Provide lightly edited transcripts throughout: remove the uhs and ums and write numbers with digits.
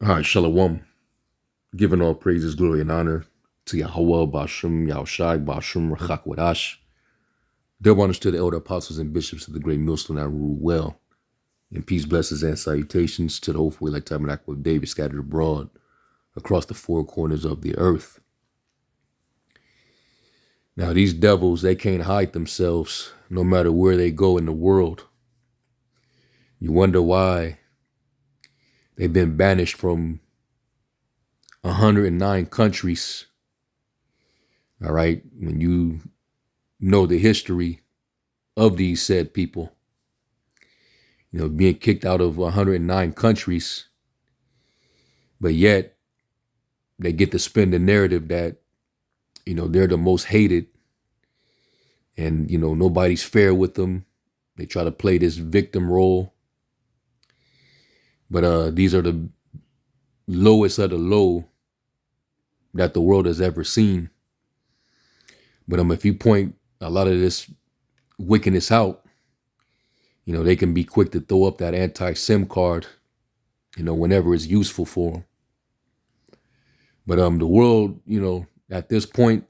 All right, Shalom. Giving all praises, glory, and honor to Yahweh, Bashem, Yahushai, Bashem, Rachak Wadash. Their honors to the elder apostles and bishops of the great millstone that rule well. And peace, blessings, and salutations to the hopeful elect tabernacle of David scattered abroad across the four corners of the earth. Now, these devils, they can't hide themselves no matter where they go in the world. You wonder why they've been banished from 109 countries. All right, when you know the history of these said people, being kicked out of 109 countries, but yet they get to spin the narrative that, they're the most hated and, nobody's fair with them. They try to play this victim role. But these are the lowest of the low that the world has ever seen. But if you point a lot of this wickedness out, they can be quick to throw up that anti-SIM card, whenever it's useful for them. But the world, at this point,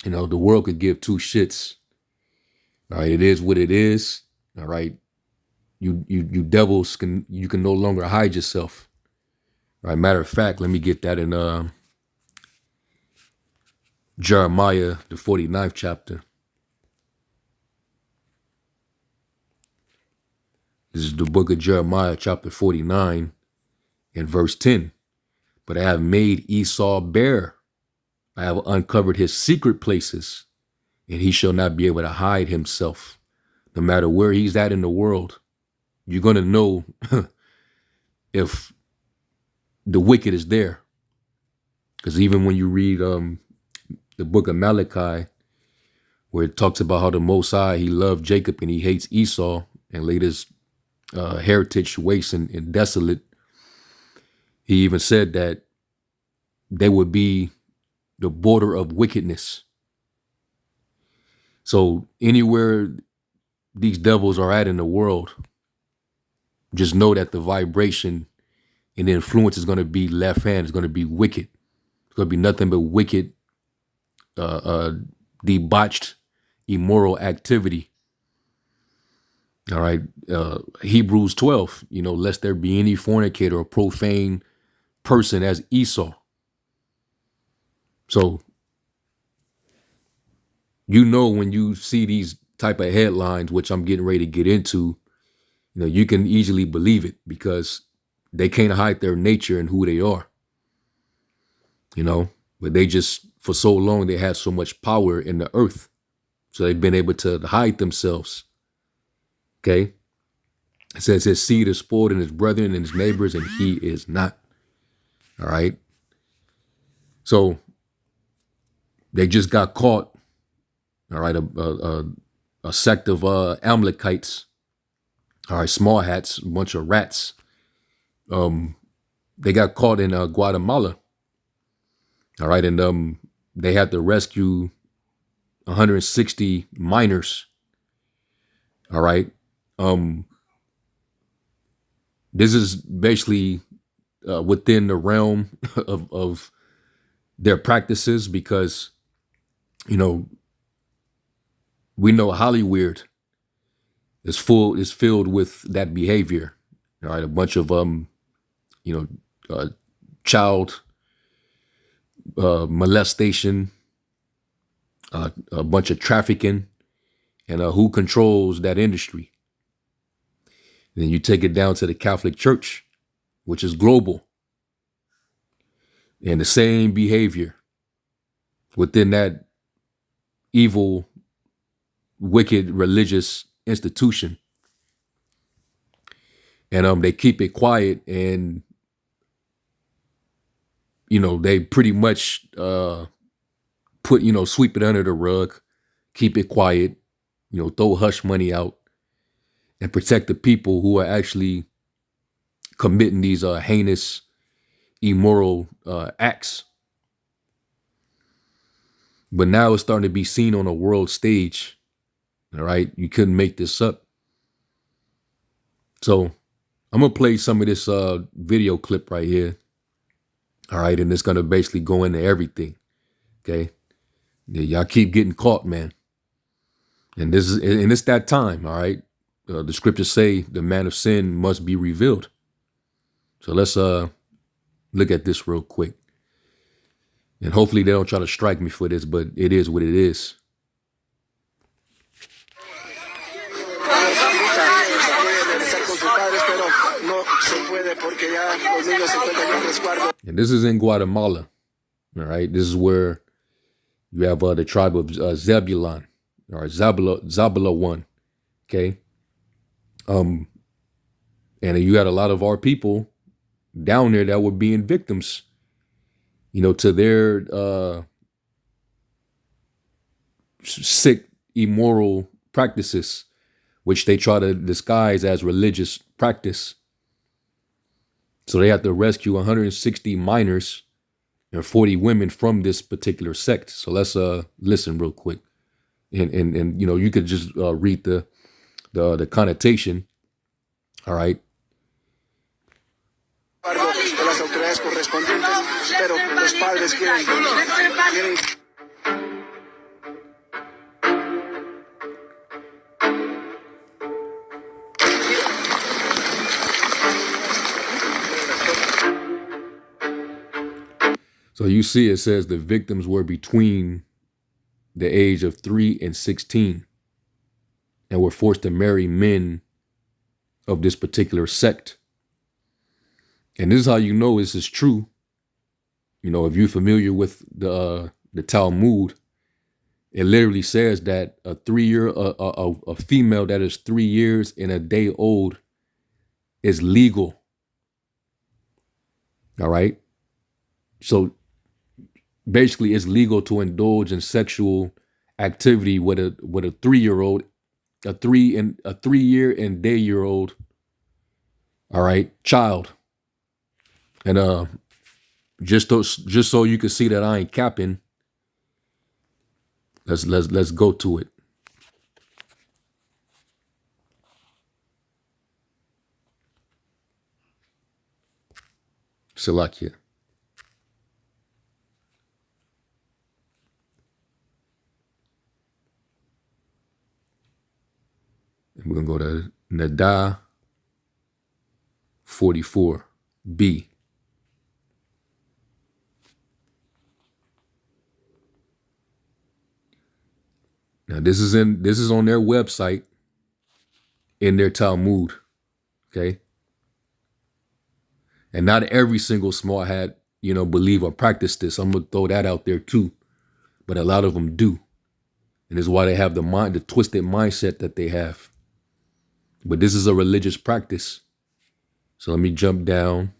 the world could give two shits. All right, it is what it is. All right, you devils can no longer hide yourself. All right, matter of fact, let me get that in Jeremiah, the 49th chapter. This is the book of Jeremiah, chapter 49, and verse 10. But I have made Esau bare. I have uncovered his secret places, and he shall not be able to hide himself. No matter where he's at in the world, you're going to know if the wicked is there. Because even when you read the book of Malachi, where it talks about how the Most High, he loved Jacob and he hates Esau and laid his heritage waste and desolate, he even said that they would be the border of wickedness. So anywhere these devils are at in the world, just know that the vibration and the influence is going to be left hand. It's going to be wicked. It's going to be nothing but wicked, debauched, immoral activity. All right. Hebrews 12, lest there be any fornicator or profane person as Esau. So, when you see these type of headlines, which I'm getting ready to get into, you can easily believe it because they can't hide their nature and who they are. But they just, for so long, they had so much power in the earth. So they've been able to hide themselves. Okay. It says his seed is spoiled in his brethren and his neighbors, and he is not. All right. So they just got caught. All right. A sect of Amalekites. All right. Small hats, a bunch of rats. They got caught in Guatemala. All right. And they had to rescue 160 minors. All right. This is basically within the realm of their practices because, we know Hollywood is filled with that behavior. All right. A bunch of, child molestation, a bunch of trafficking, and who controls that industry. And then you take it down to the Catholic Church, which is global, and the same behavior within that evil, wicked religious institution. And they keep it quiet, and they pretty much put sweep it under the rug, keep it quiet, throw hush money out, and protect the people who are actually committing these heinous, immoral acts. But now it's starting to be seen on a world stage. All right, you couldn't make this up. So I'm gonna play some of this video clip right here. All right, and it's gonna basically go into everything. Okay, yeah, y'all keep getting caught, man. And it's that time. All right, the scriptures say the man of sin must be revealed. So let's look at this real quick, and hopefully they don't try to strike me for this, but it is what it is. And this is in Guatemala. All right, this is where you have the tribe of Zebulon, or Zabula one. Okay, and you had a lot of our people down there that were being victims, to their sick, immoral practices, which they try to disguise as religious practice. So they had to rescue 160 minors and 40 women from this particular sect. So let's listen real quick, and you could just read the connotation. All right. So you see, it says the victims were between the age of 3 and 16 and were forced to marry men of this particular sect. And this is how you know this is true. If you're familiar with the Talmud, it literally says that a female that is 3 years and a day old is legal. All right. So basically, it's legal to indulge in sexual activity with a 3-year-old, a 3-year and day-year-old. All right, child. And just so you can see that I ain't capping, let's go to it. Salakia. And we're gonna go to Nada 44b. Now this is on their website, in their Talmud, okay? And not every single small hat, believe or practice this. I'm gonna throw that out there too, but a lot of them do, and it's why they have the twisted mindset that they have. But this is a religious practice. So let me jump down.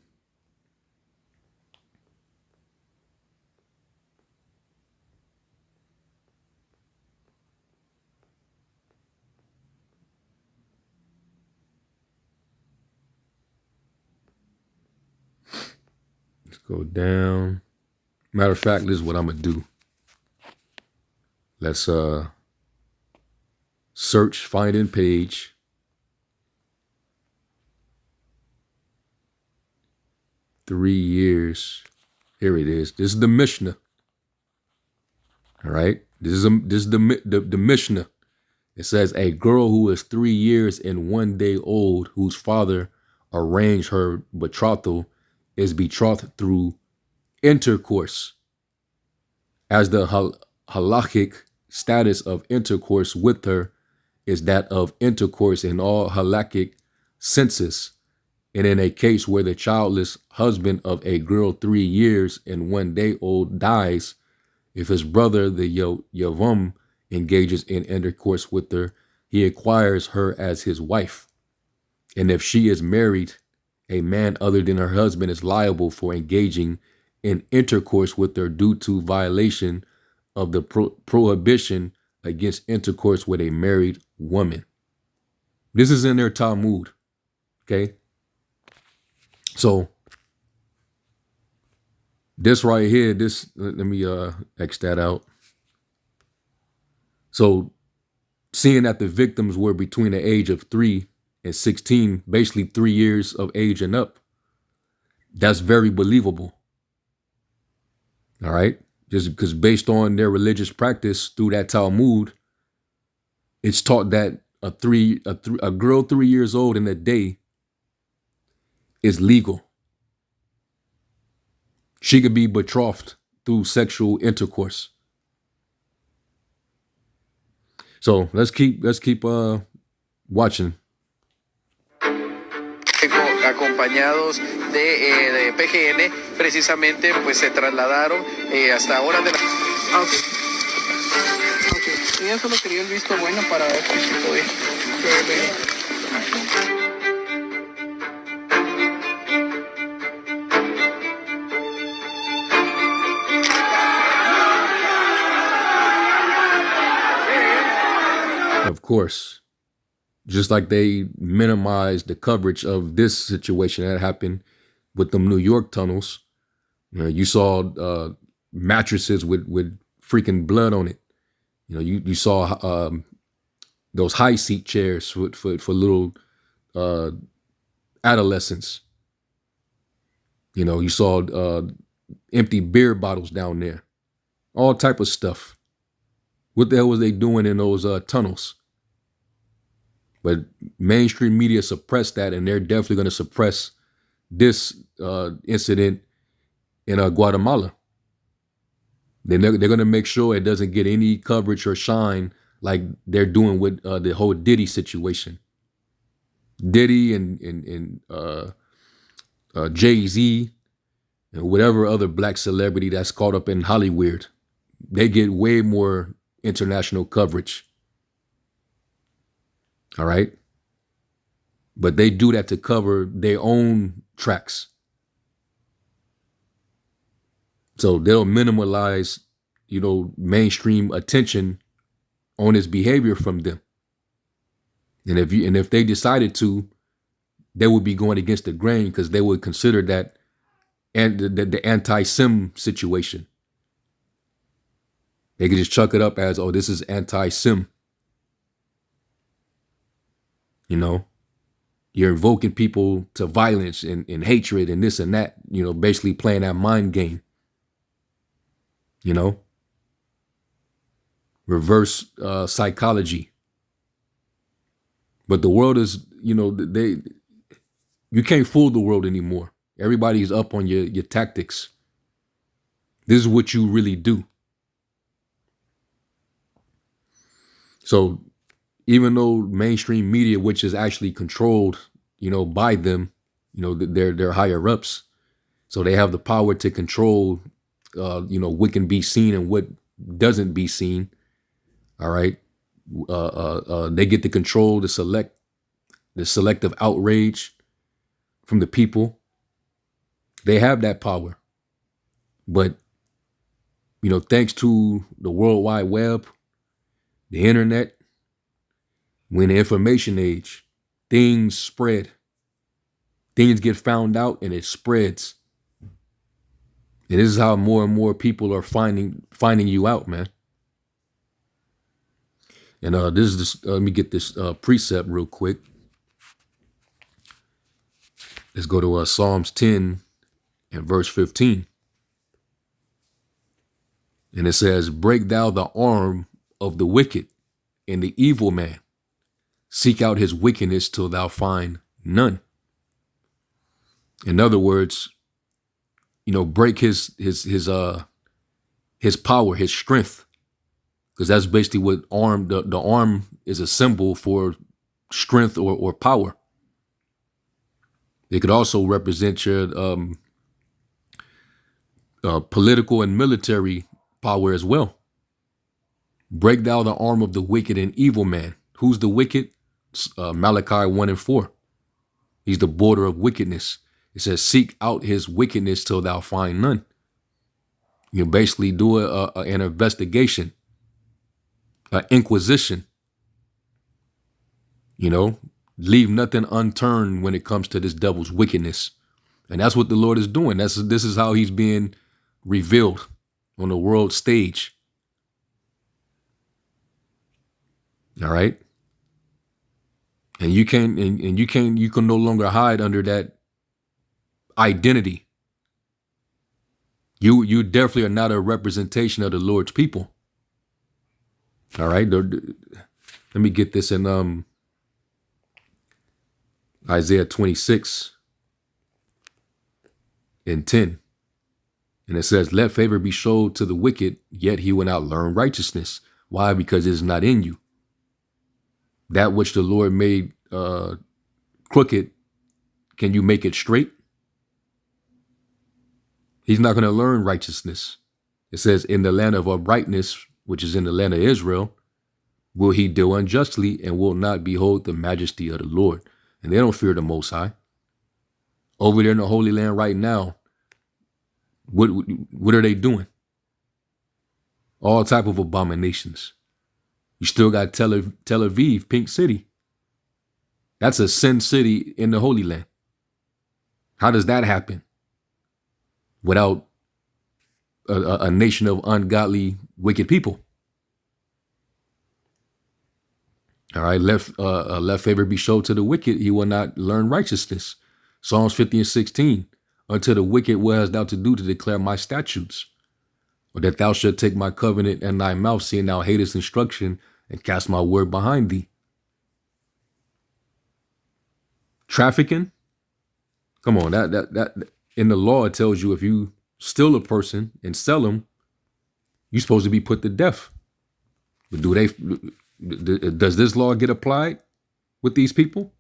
Let's go down. Matter of fact, this is what I'm gonna do. Let's search, find in page. Three years. Here it is. This is the Mishnah. All right. This is the Mishnah. It says a girl who is 3 years and 1 day old, whose father arranged her betrothal, is betrothed through intercourse, as the halachic status of intercourse with her is that of intercourse in all halakhic senses. And in a case where the childless husband of a girl 3 years and 1 day old dies, if his brother, the Yavam, engages in intercourse with her, he acquires her as his wife. And if she is married, a man other than her husband is liable for engaging in intercourse with her due to violation of the prohibition against intercourse with a married woman. This is in their Talmud, okay? So this right here, let me X that out. So seeing that the victims were between the age of 3 and 16, basically 3 years of age and up. That's very believable. All right. Just because based on their religious practice through that Talmud, it's taught that a girl 3 years old in a day is legal. She could be betrothed through sexual intercourse. So let's keep watching. Acompañados de PGN, precisamente pues se trasladaron hasta horas de la... Ok, ok. Ella solo quería el visto bueno para ver si se podía. Of course, just like they minimized the coverage of this situation that happened with them New York tunnels. You saw mattresses with freaking blood on it. You saw those high seat chairs for little adolescents. You saw empty beer bottles down there, all type of stuff. What the hell was they doing in those tunnels? But mainstream media suppressed that, and they're definitely going to suppress this incident in Guatemala. They're going to make sure it doesn't get any coverage or shine like they're doing with the whole Diddy situation. Diddy and Jay-Z and whatever other black celebrity that's caught up in Hollywood, they get way more international coverage. All right. But they do that to cover their own tracks. So they'll minimalize, mainstream attention on his behavior from them. And if they decided to, they would be going against the grain because they would consider that and the anti-sim situation. They could just chuck it up as, oh, this is anti-sim. You're invoking people to violence and hatred and this and that, basically playing that mind game. Reverse psychology. But the world is, you can't fool the world anymore. Everybody's up on your tactics. This is what you really do. So even though mainstream media, which is actually controlled, by them, their higher ups, so they have the power to control, what can be seen and what doesn't be seen. All right. They get to control the selective outrage from the people. They have that power. But, thanks to the World Wide Web, the internet, we're in the information age, things spread. Things get found out and it spreads. And this is how more and more people are finding you out, man. And this is let me get this precept real quick. Let's go to Psalms 10 and verse 15. And it says, break thou the arm of the wicked and the evil man. Seek out his wickedness till thou find none. In other words, break his power, his strength. Because that's basically what the arm is a symbol for strength or power. It could also represent your political and military power as well. Break thou the arm of the wicked and evil man. Who's the wicked? Malachi 1 and 4. He's the border of wickedness. It says, seek out his wickedness till thou find none. You basically do an investigation, an inquisition. Leave nothing unturned when it comes to this devil's wickedness. And that's what the Lord is doing. This is how he's being revealed on the world stage. All right. And you can't, and you can no longer hide under that identity. You definitely are not a representation of the Lord's people. All right. Let me get this in Isaiah 26:10. And it says, let favor be showed to the wicked, yet he will not learn righteousness. Why? Because it is not in you. That which the Lord made crooked, can you make it straight? He's not going to learn righteousness. It says, in the land of uprightness, which is in the land of Israel, will he deal unjustly and will not behold the majesty of the Lord. And they don't fear the Most High. Over there in the Holy Land right now, what are they doing? All type of abominations. You still got Tel Aviv, Pink City. That's a sin city in the Holy Land. How does that happen without a nation of ungodly, wicked people? All right, let favor be showed to the wicked, he will not learn righteousness. Psalms 50:16. Unto the wicked, what hast thou to do to declare my statutes? Or that thou shalt take my covenant in thy mouth, seeing thou hatest instruction, and cast my word behind thee. Trafficking? Come on, that in the law it tells you if you steal a person and sell them, you're supposed to be put to death. But does this law get applied with these people?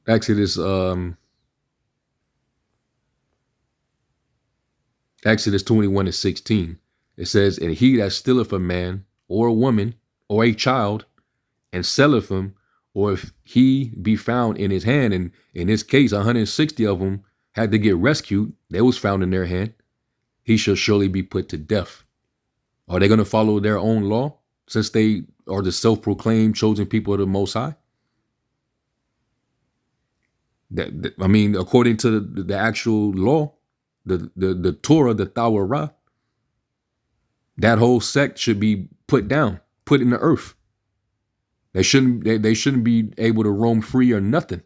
Exodus 21:16. It says, and he that stealeth a man or a woman or a child and selleth him, or if he be found in his hand, and in this case 160 of them had to get rescued, they was found in their hand, he shall surely be put to death. Are they going to follow their own law since they are the self-proclaimed chosen people of the Most High? I mean, according to the actual law, the Torah, the Tawara, that whole sect should be put down, put in the earth. They shouldn't be able to roam free or nothing.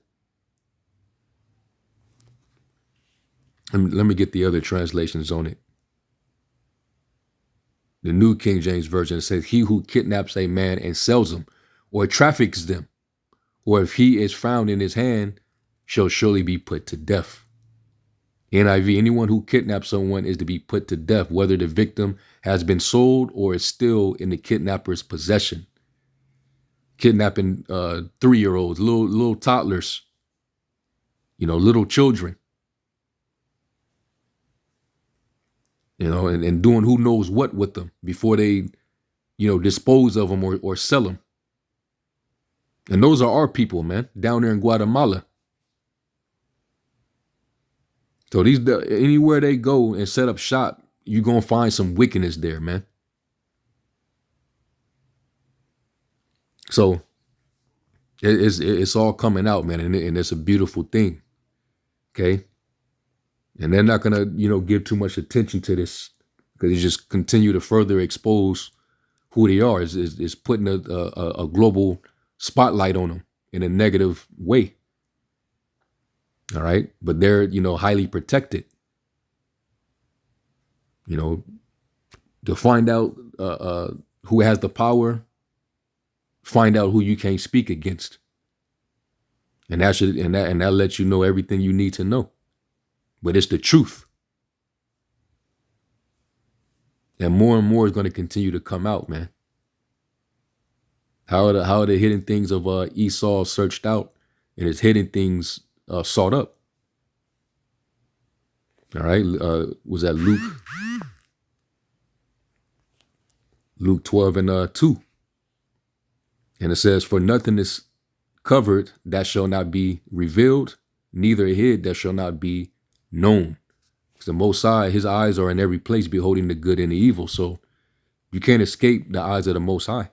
Let me get the other translations on it. The New King James Version says, he who kidnaps a man and sells him or traffics them, or if he is found in his hand, shall surely be put to death. NIV, anyone who kidnaps someone is to be put to death, whether the victim has been sold or is still in the kidnapper's possession. Kidnapping 3-year-olds, little toddlers, little children, and doing who knows what with them before they, dispose of them or sell them. And those are our people, man, down there in Guatemala. So anywhere they go and set up shop, you're going to find some wickedness there, man. So it's all coming out, man, and it's a beautiful thing. Okay. And they're not going to, give too much attention to this because they just continue to further expose who they are. Is putting a global spotlight on them in a negative way. All right. But they're, highly protected. To find out who has the power, find out who you can't speak against. And that lets you know everything you need to know. But it's the truth. And more is going to continue to come out, man. How are the hidden things of Esau searched out, and his hidden things sought up? All right, was that Luke 12:2, and it says, "For nothing is covered that shall not be revealed, neither hid that shall not be known." Because the Most High, his eyes are in every place, beholding the good and the evil. So you can't escape the eyes of the Most High.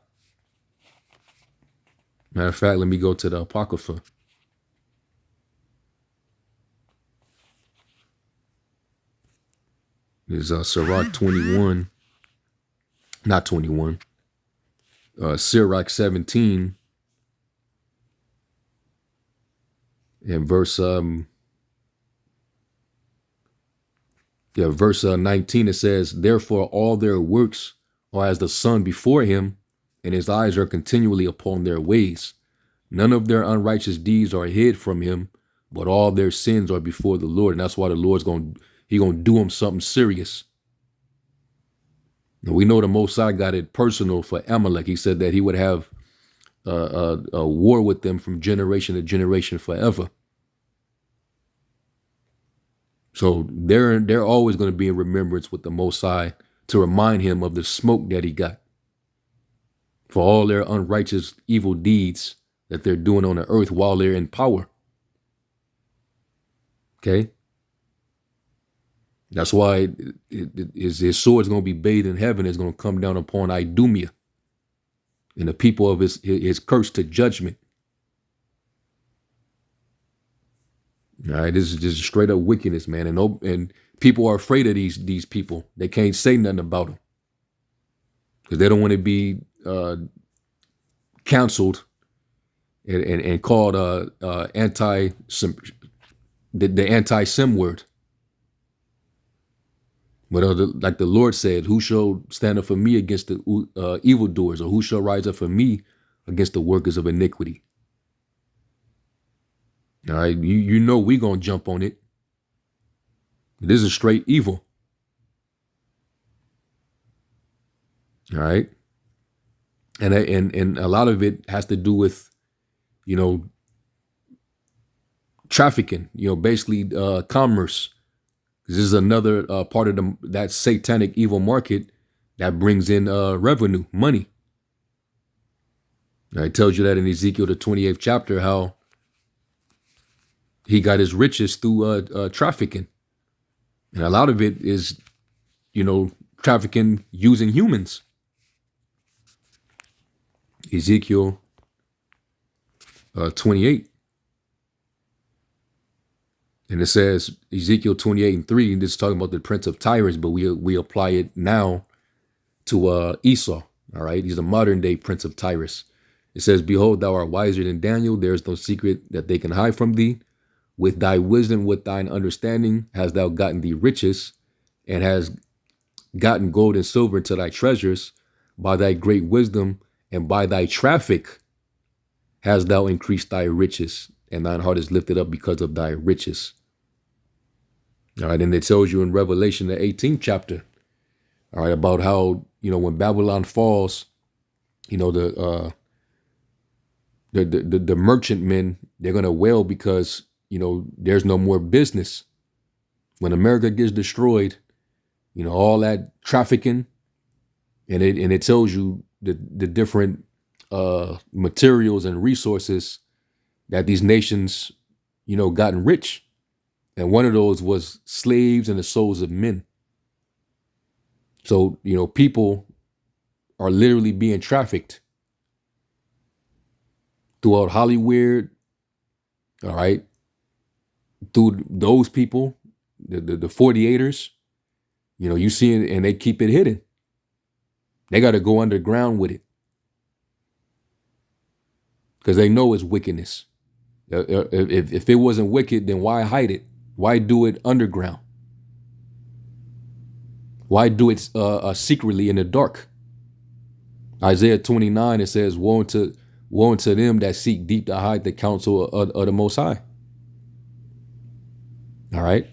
Matter of fact, let me go to the Apocrypha. There's Sirach 21, not 21. Sirach 17, In verse 19, it says, therefore all their works are as the sun before him, and his eyes are continually upon their ways. None of their unrighteous deeds are hid from him, but all their sins are before the Lord. And that's why the Lord's going to do them something serious. And we know the Most High got it personal for Amalek. He said that he would have a war with them from generation to generation forever. So they're always going to be in remembrance with the Most High to remind him of the smoke that he got for all their unrighteous evil deeds that they're doing on the earth while they're in power. Okay? That's why his sword's going to be bathed in heaven. It's going to come down upon Idumea and the people of his curse to judgment. All right, this is just straight up wickedness, man. And people are afraid of these people. They can't say nothing about them because they don't want to be counseled and called the anti-sim word. But like the Lord said, who shall stand up for me against the evildoers, or who shall rise up for me against the workers of iniquity? All right, you know we gonna jump on it. This is straight evil. All right, and a lot of it has to do with, trafficking. Basically commerce. This is another part of that satanic evil market that brings in revenue, money. Now, it tells you that in Ezekiel the 28th chapter how he got his riches through trafficking. And a lot of it is, trafficking using humans. Ezekiel 28. And it says, Ezekiel 28:3, this is talking about the prince of tyrants, but we apply it now to Esau. All right, he's a modern day prince of Tyrus. It says, behold, thou art wiser than Daniel. There is no secret that they can hide from thee. With thy wisdom, with thine understanding, hast thou gotten thee riches, and hast gotten gold and silver into thy treasures. By thy great wisdom and by thy traffic hast thou increased thy riches, and thine heart is lifted up because of thy riches. All right, and it tells you in Revelation, the 18th chapter, all right, about how, when Babylon falls, the merchantmen, they're going to wail because, there's no more business. When America gets destroyed, all that trafficking, and it tells you the different materials and resources that these nations, gotten rich. And one of those was slaves and the souls of men. So, people are literally being trafficked throughout Hollywood, all right, through those people, the 48ers, you see it, and they keep it hidden. They got to go underground with it because they know it's wickedness. If it wasn't wicked, then why hide it? Why do it underground? Why do it secretly in the dark? Isaiah 29, it says, woe unto them that seek deep to hide the counsel of the Most High. All right.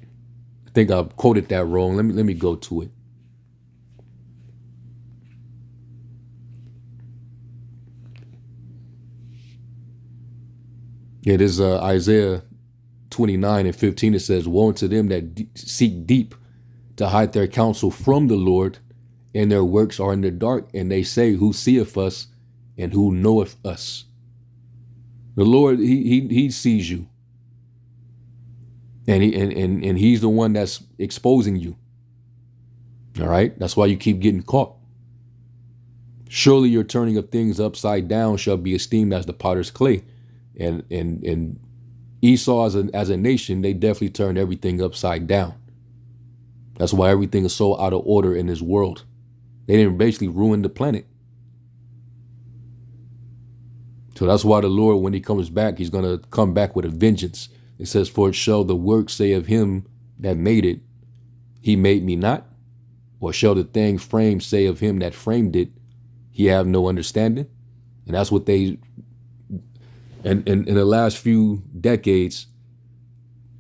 I think I quoted that wrong. Let me go to it. It is Isaiah 29:15. It says, woe unto them that seek deep to hide their counsel from the Lord, and their works are in the dark, and they say, who seeth us and who knoweth us? The Lord, he sees you. And he's the one that's exposing you. All right. That's why you keep getting caught. Surely your turning of things upside down shall be esteemed as the potter's clay. And Esau as a nation, they definitely turned everything upside down. That's why everything is so out of order in this world. They didn't basically ruin the planet. So that's why the Lord, when he comes back, he's going to come back with a vengeance. It says, "For it shall the work say of him that made it, he made me not? Or shall the thing framed say of him that framed it, he have no understanding?" And that's what they, and in the last few decades,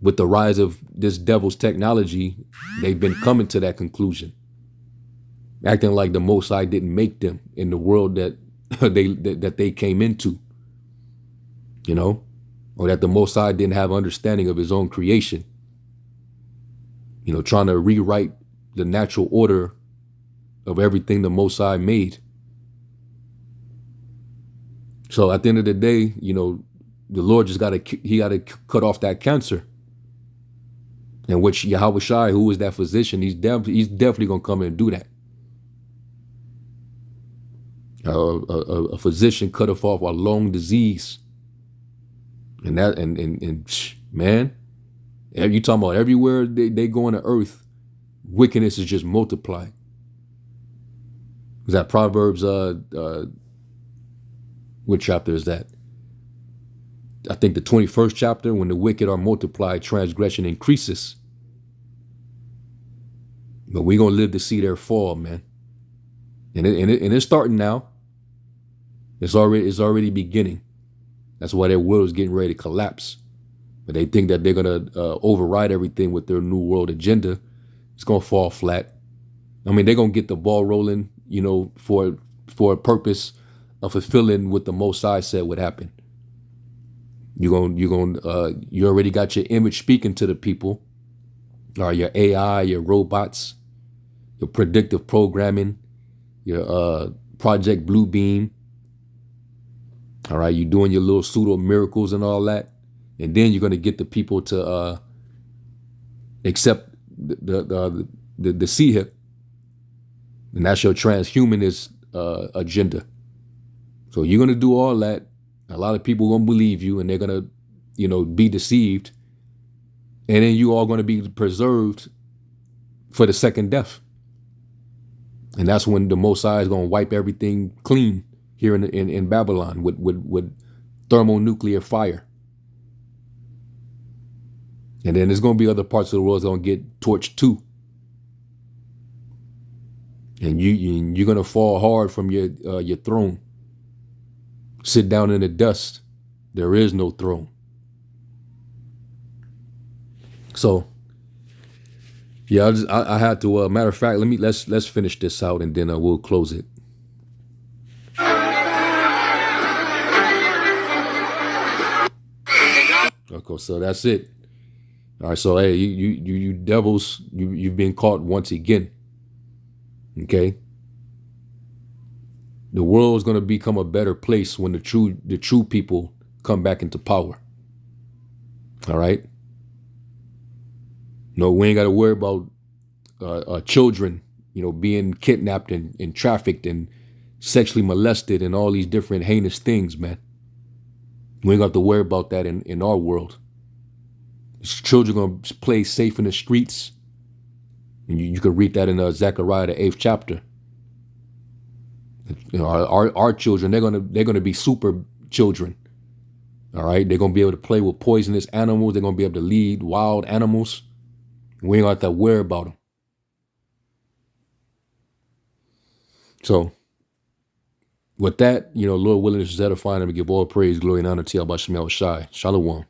with the rise of this devil's technology, they've been coming to that conclusion, acting like the Most High didn't make them in the world that they came into, you know, or that the Most High didn't have understanding of his own creation, you know, trying to rewrite the natural order of everything the Most High made. So at the end of the day, you know, the Lord just got to cut off that cancer. In which Yahweh Shai, who is that physician, he's definitely gonna come in and do that. A physician cut off a lung disease, and man, you talking about everywhere they go on the earth, wickedness is just multiplied. Is that Proverbs? What chapter is that? I think the 21st chapter. When the wicked are multiplied, transgression increases. But we're gonna live to see their fall, man. And it's starting now. It's already beginning. That's why their world is getting ready to collapse. But they think that they're gonna override everything with their new world agenda. It's gonna fall flat. I mean, they're gonna get the ball rolling, you know, for a purpose of fulfilling what the Most High said would happen. You already got your image speaking to the people, or your AI, your robots, your predictive programming, your Project Bluebeam. All right, you're doing your little pseudo miracles and all that, and then you're gonna get the people to accept the CHIP, and that's your transhumanist agenda. So you're gonna do all that. A lot of people are gonna believe you, and they're gonna, you know, be deceived, and then you all gonna be preserved for the second death. And that's when the Most High is gonna wipe everything clean here in Babylon with thermonuclear fire. And then there's gonna be other parts of the world that's gonna get torched too. And you're gonna fall hard from your throne. Sit down in the dust. There is no throne. So, yeah, I had to. Matter of fact, let's finish this out, and then we'll close it. Okay, so that's it. All right, so hey, you devils, you've been caught once again. Okay. The world is going to become a better place when the true people come back into power. All right. No, we ain't got to worry about children, you know, being kidnapped and trafficked and sexually molested and all these different heinous things, man. We ain't got to worry about that in our world. Children are going to play safe in the streets. And you can read that in Zechariah, the 8th chapter. You know, our children, they're gonna be super children. All right, they're gonna be able to play with poisonous animals. They're gonna be able to lead wild animals. We ain't gonna have to worry about them. So, with that, you know, Lord willing, is edifying, and we give all praise, glory, and honor to Yahweh Shai. Shalom.